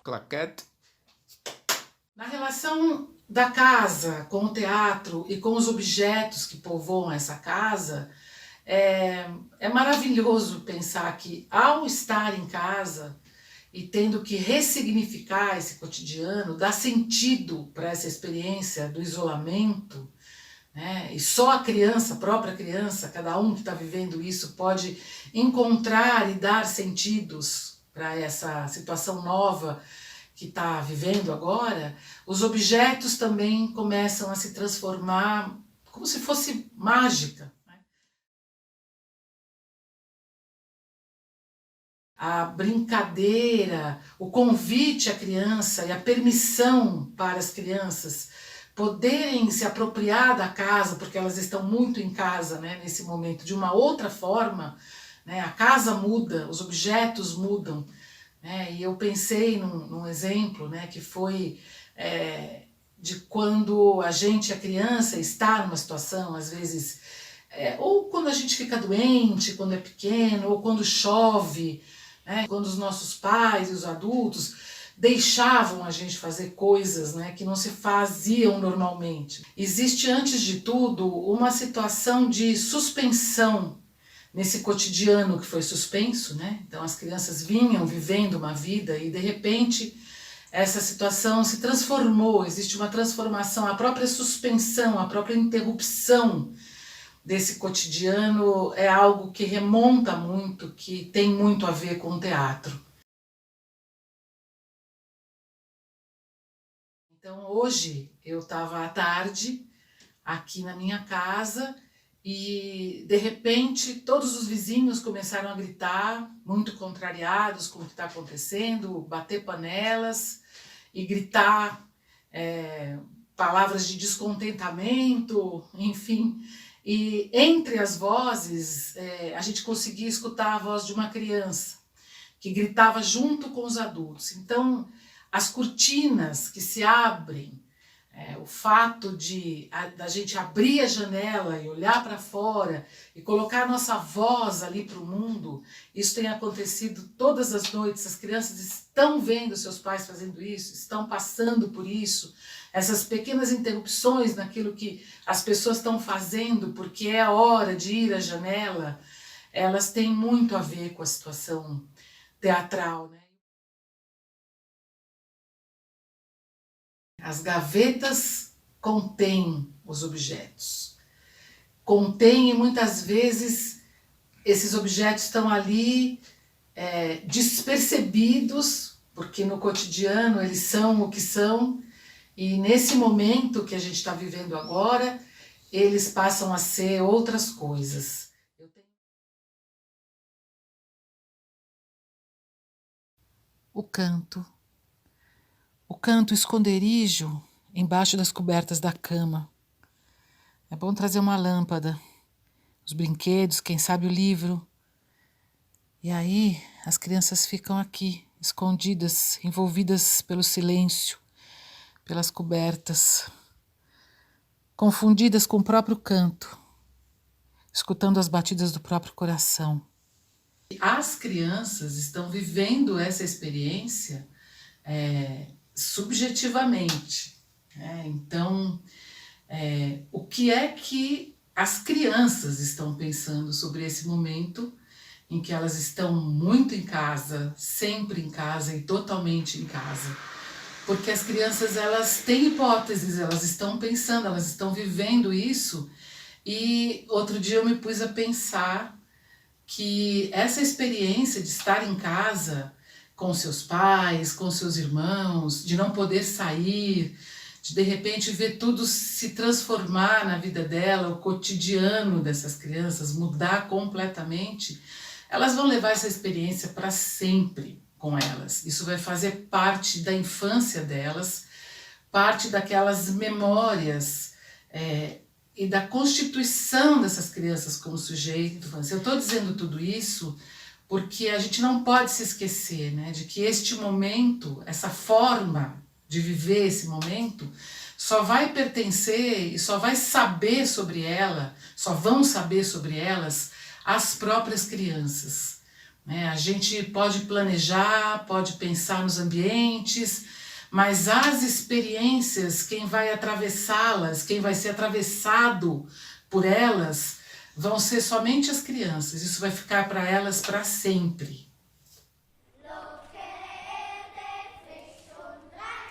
claquete. Na relação da casa com o teatro e com os objetos que povoam essa casa, é maravilhoso pensar que ao estar em casa e tendo que ressignificar esse cotidiano, dar sentido para essa experiência do isolamento, né? E só a criança, a própria criança, cada um que está vivendo isso pode encontrar e dar sentidos para essa situação nova que está vivendo agora. Os objetos também começam a se transformar como se fosse mágica. A brincadeira, o convite à criança e a permissão para as crianças poderem se apropriar da casa, porque elas estão muito em casa, né, nesse momento, de uma outra forma, né, a casa muda, os objetos mudam, né, e eu pensei num exemplo, né, que foi de quando a gente, a criança, está numa situação, às vezes, ou quando a gente fica doente, quando é pequeno, ou quando chove, né, quando os nossos pais e os adultos deixavam a gente fazer coisas, né, que não se faziam normalmente. Existe, antes de tudo, uma situação de suspensão nesse cotidiano que foi suspenso, né? Então as crianças vinham vivendo uma vida e de repente essa situação se transformou, existe uma transformação, a própria suspensão, a própria interrupção desse cotidiano é algo que remonta muito, que tem muito a ver com o teatro. Então hoje eu estava à tarde aqui na minha casa e de repente todos os vizinhos começaram a gritar, muito contrariados com o que está acontecendo, bater panelas e gritar palavras de descontentamento, enfim. E entre as vozes a gente conseguia escutar a voz de uma criança que gritava junto com os adultos. Então as cortinas que se abrem, o fato da gente abrir a janela e olhar para fora e colocar a nossa voz ali para o mundo, isso tem acontecido todas as noites, as crianças estão vendo seus pais fazendo isso, estão passando por isso, essas pequenas interrupções naquilo que as pessoas estão fazendo porque é a hora de ir à janela, elas têm muito a ver com a situação teatral, né? As gavetas contêm os objetos. Contêm e muitas vezes esses objetos estão ali despercebidos, porque no cotidiano eles são o que são, e nesse momento que a gente está vivendo agora, eles passam a ser outras coisas. O canto. O canto esconderijo embaixo das cobertas da cama. É bom trazer uma lâmpada, os brinquedos, quem sabe o livro. E aí as crianças ficam aqui, escondidas, envolvidas pelo silêncio, pelas cobertas, confundidas com o próprio canto, escutando as batidas do próprio coração. As crianças estão vivendo essa experiência subjetivamente. Então, o que é que as crianças estão pensando sobre esse momento em que elas estão muito em casa, sempre em casa e totalmente em casa? Porque as crianças, elas têm hipóteses, elas estão pensando, elas estão vivendo isso. E outro dia eu me pus a pensar que essa experiência de estar em casa com seus pais, com seus irmãos, de não poder sair, de repente ver tudo se transformar na vida dela, o cotidiano dessas crianças mudar completamente, elas vão levar essa experiência para sempre com elas. Isso vai fazer parte da infância delas, parte daquelas memórias e da constituição dessas crianças como sujeito. Eu estou dizendo tudo isso porque a gente não pode se esquecer, né, de que este momento, essa forma de viver esse momento, só vai pertencer e só vai saber sobre ela, só vão saber sobre elas as próprias crianças. né? A gente pode planejar, pode pensar nos ambientes, mas as experiências, quem vai atravessá-las, quem vai ser atravessado por elas, vão ser somente as crianças. Isso vai ficar para elas para sempre.